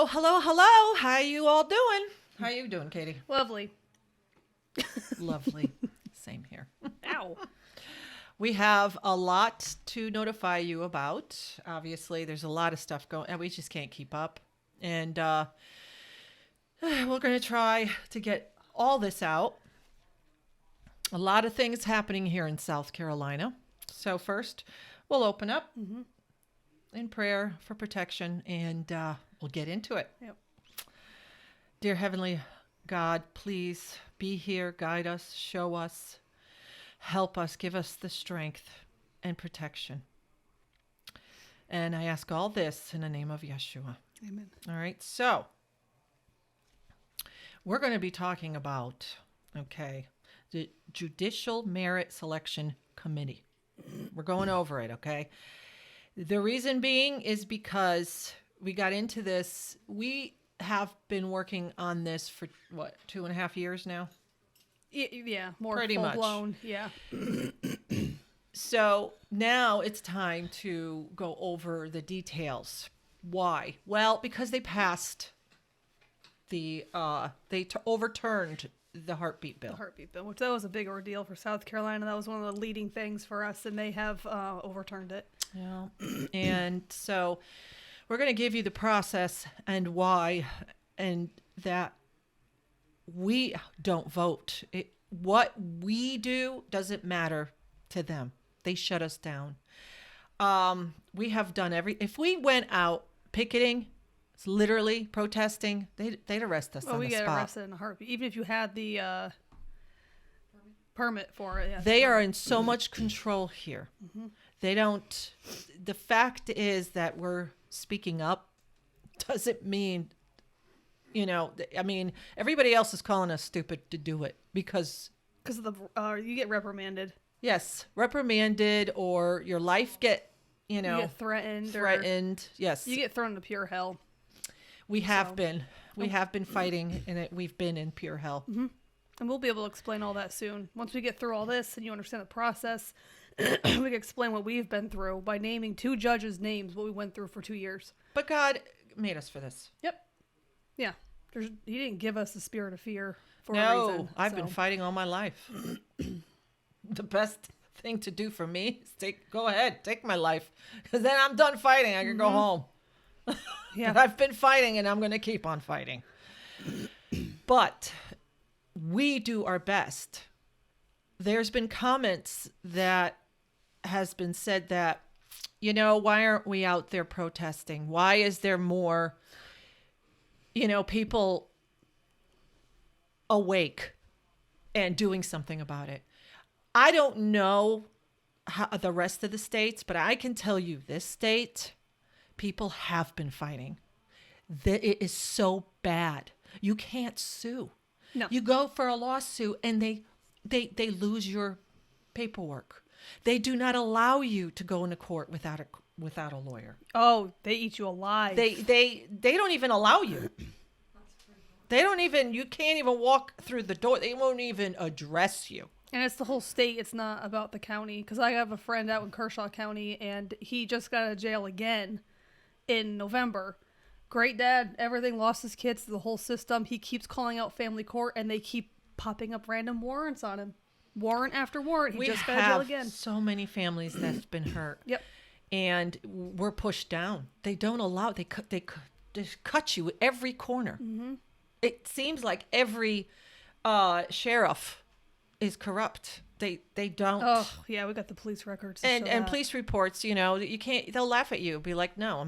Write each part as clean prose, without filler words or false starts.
hello, hello. How you all doing? How you doing, Katie? Lovely. Lovely. Same here. Ow. We have a lot to notify you about. Obviously, there's a lot of stuff going, and we just can't keep up. And we're going to try to get all this out. A lot of things happening here in South Carolina. So first, we'll open up in prayer for protection, and we'll get into it. Yep. Dear Heavenly God, please be here, guide us, show us, help us, give us the strength and protection. And I ask all this in the name of Yeshua. Amen. All right, so we're going to be talking about, the Judicial Merit Selection Committee. We're going over it, okay? The reason being is because we got into this. We have been working on this for, 2.5 years now? Yeah, more Pretty much. full-blown. Yeah. So now it's time to go over the details. Why? Well, because they passed overturned the heartbeat bill. The heartbeat bill, which that was a big ordeal for South Carolina. That was one of the leading things for us, and they have overturned it. Yeah. And so we're going to give you the process and why, and that we don't vote. What we do doesn't matter to them. They shut us down. We have done if we went out picketing, literally protesting, they'd arrest us on we the get spot. arrested in a heartbeat, even if you had the permit for it. Yeah. They are in so much control here. They don't. The fact is that we're speaking up doesn't mean, I mean, everybody else is calling us stupid to do it because of the you get reprimanded. Yes, reprimanded, or your life get, You get threatened. threatened. Yes, You get thrown into pure hell. we have been. We have been fighting, and we've been in pure hell. And we'll be able to explain all that soon. Once we get through all this and you understand the process, we can explain what we've been through by naming 2 judges' names, what we went through for 2 years. But God made us for this. Yep. Yeah. He didn't give us the spirit of fear for a No, reason. I've been fighting all my life. The best thing to do for me is go ahead, take my life, because then I'm done fighting. I can go home. Yeah. I've been fighting, and I'm going to keep on fighting. But we do our best. There's been comments that has been said that, why aren't we out there protesting? Why is there more, people awake and doing something about it? I don't know how the rest of the states, but I can tell you this state, people have been fighting. It is so bad. You can't sue. No. You go for a lawsuit and they lose your paperwork. They do not allow you to go into court without a lawyer. Oh, they eat you alive. They don't even allow you. You can't even walk through the door. They won't even address you. And it's the whole state. It's not about the county. Because I have a friend out in Kershaw County, and he just got out of jail again in November. Great dad. Everything, lost his kids to the whole system. He keeps calling out family court, and they keep popping up random warrants on him. Warrant after warrant. He just got out of jail again. So many families that's been hurt. Yep. And we're pushed down. They don't allow. They cut you at every corner. It seems like every sheriff is corrupt. They don't. Oh yeah, we got the police records. And police reports. You can't. They'll laugh at you. Be like, no,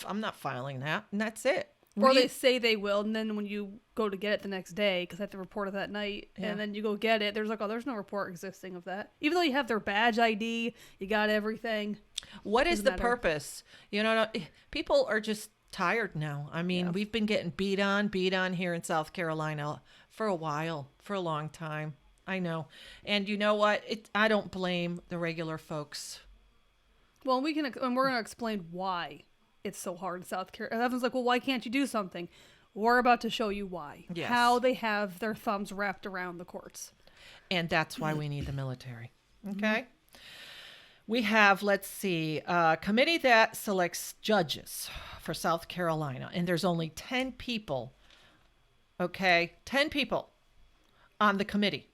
I'm not filing that, and that's it. Or they say they will, and then when you go to get it the next day, because I have to report it that night, and then you go get it, there's there's no report existing of that. Even though you have their badge ID, you got everything. What is the purpose? People are just tired now. I mean, we've been getting beat on here in South Carolina for a while, for a long time. I know. And you know what? I don't blame the regular folks. Well, we're going to explain why it's so hard in South Carolina. Everyone's like, well, why can't you do something? We're about to show you why. Yes. How they have their thumbs wrapped around the courts. And that's why we need the military. Okay? We have, let's see, a committee that selects judges for South Carolina, and there's only 10 people, okay? 10 people on the committee.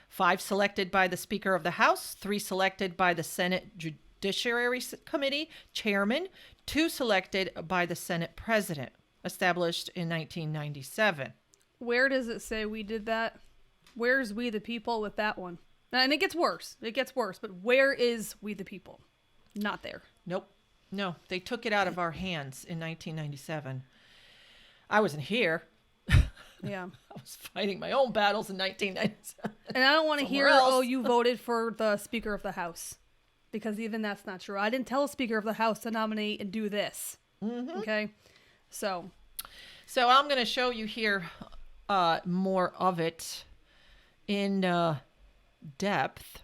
5 selected by the Speaker of the House, 3 selected by the Senate Judiciary Committee chairman, 2 selected by the Senate President, established in 1997. Where does it say we did that? Where's we the people with that one? And it gets worse. It gets worse. But where is we the people? Not there. Nope. No, they took it out of our hands in 1997. I wasn't here. Yeah. I was fighting my own battles in 1997. And I don't want to hear, Somewhere else. oh, you voted for the Speaker of the House. Because even that's not true. I didn't tell the Speaker of the House to nominate and do this. Mm-hmm. Okay? So I'm going to show you here more of it in depth.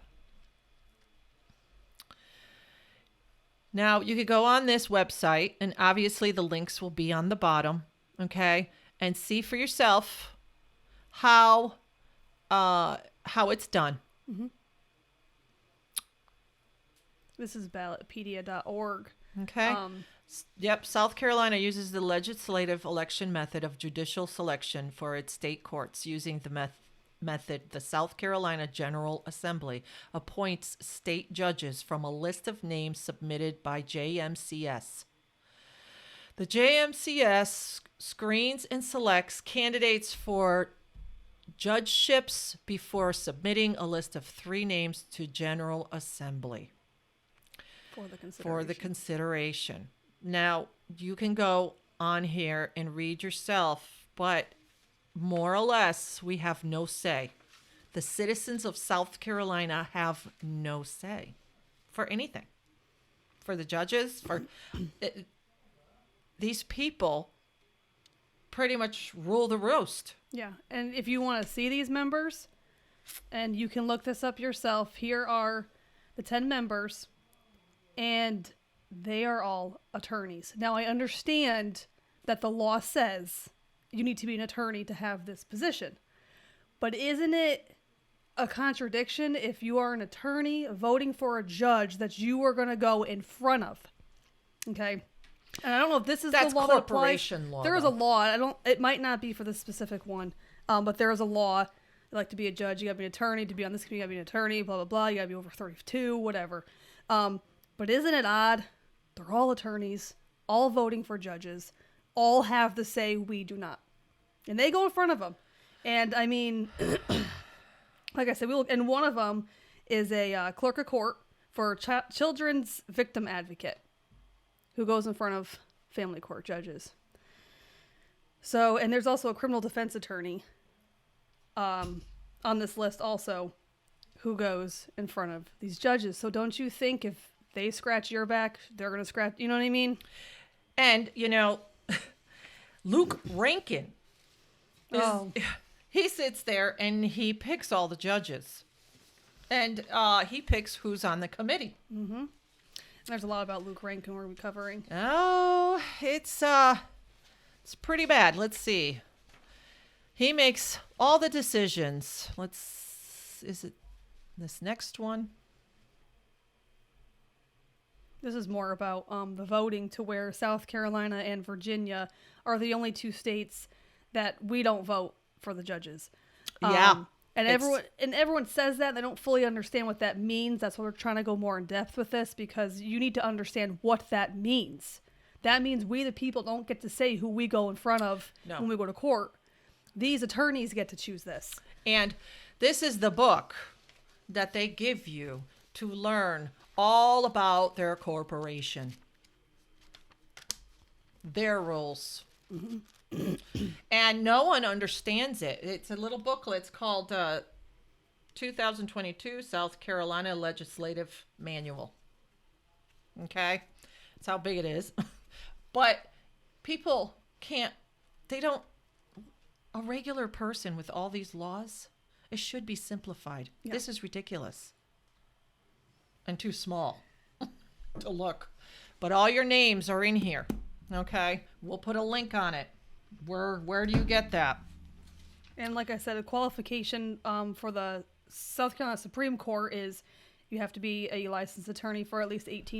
Now, you could go on this website, and obviously the links will be on the bottom, okay? And see for yourself how it's done. Mm-hmm. This is ballotpedia.org. Okay. Yep. South Carolina uses the legislative election method of judicial selection for its state courts. Using the method, the South Carolina General Assembly appoints state judges from a list of names submitted by JMCS. The JMCS screens and selects candidates for judgeships before submitting a list of 3 names to General Assembly for the consideration. Now, you can go on here and read yourself, but more or less, we have no say. The citizens of South Carolina have no say for anything. For the judges, these people pretty much rule the roast. Yeah, and if you want to see these members, and you can look this up yourself, here are the 10 members, and they are all attorneys. Now, I understand that the law says you need to be an attorney to have this position, but isn't it a contradiction if you are an attorney voting for a judge that you are going to go in front of? Okay. And I don't know if this is That's the law that applies. corporation law. There is a law. It might not be for this specific one, but there is a law. Like, to be a judge, you got to be an attorney. To be on this committee, you got to be an attorney. Blah blah blah. You got to be over 32, whatever. But isn't it odd? They're all attorneys, all voting for judges, all have the say. We do not, and they go in front of them. And I mean, like I said, we look, and one of them is a clerk of court for children's victim advocate, who goes in front of family court judges. So, and there's also a criminal defense attorney on this list also, who goes in front of these judges. So don't you think if they scratch your back, they're going to scratch, you know what I mean? And, Luke Rankin, he sits there and he picks all the judges. And he picks who's on the committee. Mm-hmm. There's a lot about Luke Rankin we're covering. Oh, it's pretty bad. Let's see. He makes all the decisions. Is it this next one? This is more about the voting, to where South Carolina and Virginia are the only 2 states that we don't vote for the judges. Yeah. And everyone says that. They don't fully understand what that means. That's why we're trying to go more in depth with this, because you need to understand what that means. That means we, the people, don't get to say who we go in front of when we go to court. These attorneys get to choose this. And this is the book that they give you to learn all about their corporation, their rules. Mm-hmm. And no one understands it. It's a little booklet. It's called 2022 South Carolina Legislative Manual. Okay? That's how big it is. But people a regular person with all these laws, it should be simplified. Yeah. This is ridiculous. And too small to look. But all your names are in here. Okay? We'll put a link on it. Where do you get that? And like I said, a qualification for the South Carolina Supreme Court is You have to be a licensed attorney for at least 8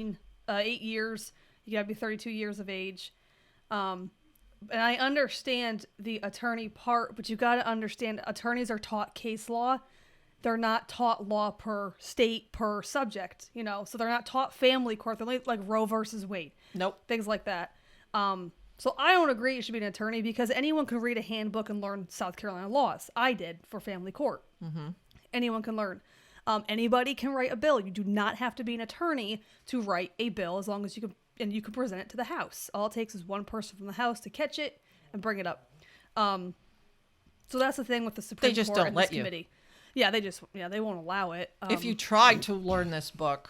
years. You got to be 32 years of age. And I understand the attorney part, but you got to understand attorneys are taught case law. They're not taught law per state, per subject, you know, so they're not taught family court. They're like Roe versus Wade. Nope. Things like that. So I don't agree you should be an attorney because anyone can read a handbook and learn South Carolina laws. I did for family court. Mm-hmm. Anyone can learn. Anybody can write a bill. You do not have to be an attorney to write a bill as long as you can present it to the House. All it takes is one person from the House to catch it and bring it up. So that's the thing with the Supreme They just Court don't and let this you. committee. Yeah, they won't allow it. If you try to learn this book,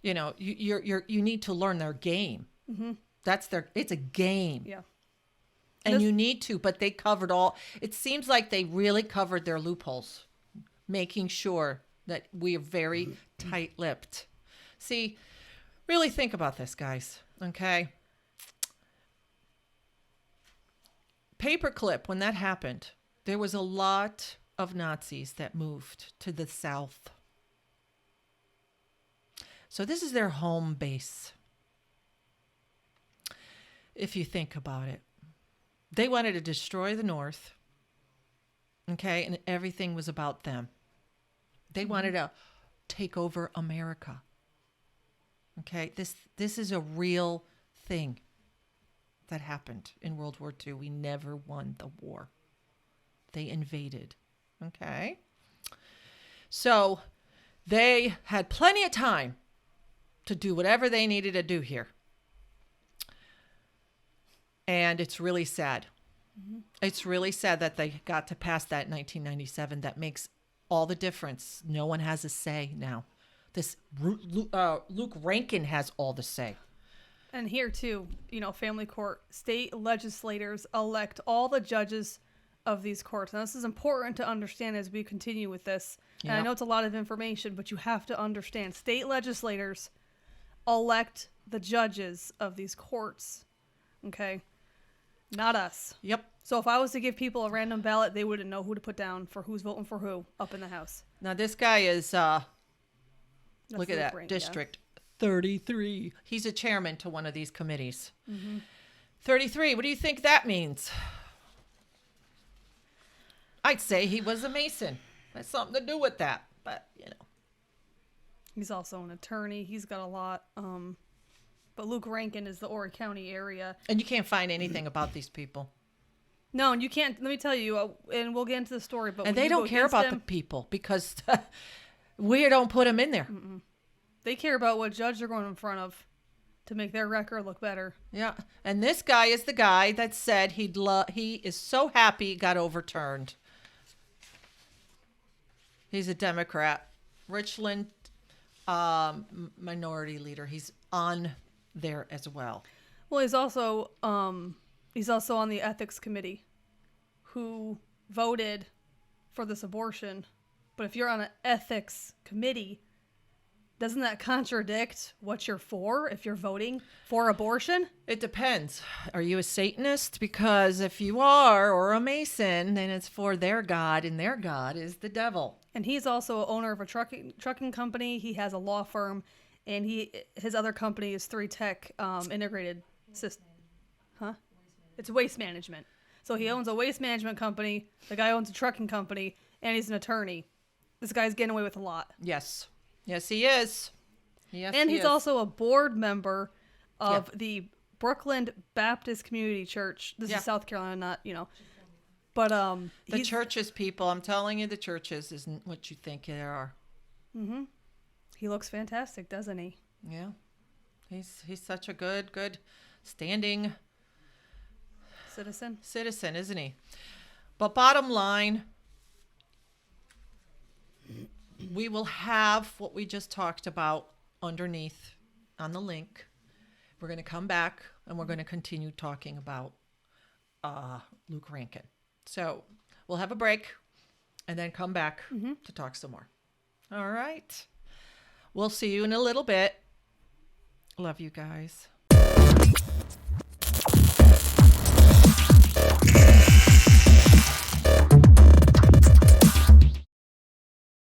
you know, you need to learn their game. Mm-hmm. It's a game. Yeah. And you need to, but they covered it seems like they really covered their loopholes, making sure that we are very tight-lipped. See, really think about this, guys, okay? Paperclip, when that happened, there was a lot of Nazis that moved to the South. So this is their home base. If you think about it, they wanted to destroy the North. Okay. And everything was about them. They wanted to take over America. Okay. This is a real thing that happened in World War II. We never won the war. They invaded. Okay. So they had plenty of time to do whatever they needed to do here. And it's really sad. Mm-hmm. It's really sad that they got to pass that in 1997. That makes all the difference. No one has a say now. Luke Rankin has all the say. And here too, you know, family court, state legislators elect all the judges of these courts. And this is important to understand as we continue with this. And I know it's a lot of information, but you have to understand state legislators elect the judges of these courts. Okay. Not us. Yep. So if I was to give people a random ballot, they wouldn't know who to put down for who's voting for who up in the House. Now this guy is, look at that, Rank, District 33. He's a chairman to one of these committees. Mm-hmm. 33, what do you think that means? I'd say he was a Mason. That's something to do with that, but you know. He's also an attorney. He's got a lot. But Luke Rankin is the Horry County area. And you can't find anything about these people. No, and you can't. Let me tell you, and we'll get into the story. But and they don't care about the people because we don't put them in there. Mm-mm. They care about what judge they're going in front of to make their record look better. Yeah, and this guy is the guy that said he is so happy it got overturned. He's a Democrat, Richland minority leader. He's on there as well. Well, he's also on the ethics committee who voted for this abortion. But if you're on an ethics committee, doesn't that contradict what you're for if you're voting for abortion? It depends. Are you a Satanist? Because if you are, or a Mason, then it's for their God, and their God is the devil. And he's also owner of a trucking company. He has a law firm, and his other company is 3Tech Integrated System. Huh? It's waste management. So he owns a waste management company. The guy owns a trucking company, and he's an attorney. This guy's getting away with a lot. Yes. Yes, he is. Yes, and he's is. also a board member of the Brookland Baptist Community Church. This is South Carolina, not, you know. But the churches, people, I'm telling you, the churches isn't what you think they are. Mm-hmm. He looks fantastic, doesn't he? Yeah. He's such a good standing citizen, isn't he? But bottom line, we will have what we just talked about underneath on the link. We're going to come back and we're going to continue talking about Luke Rankin. So we'll have a break and then come back to talk some more. All right. We'll see you in a little bit. Love you guys.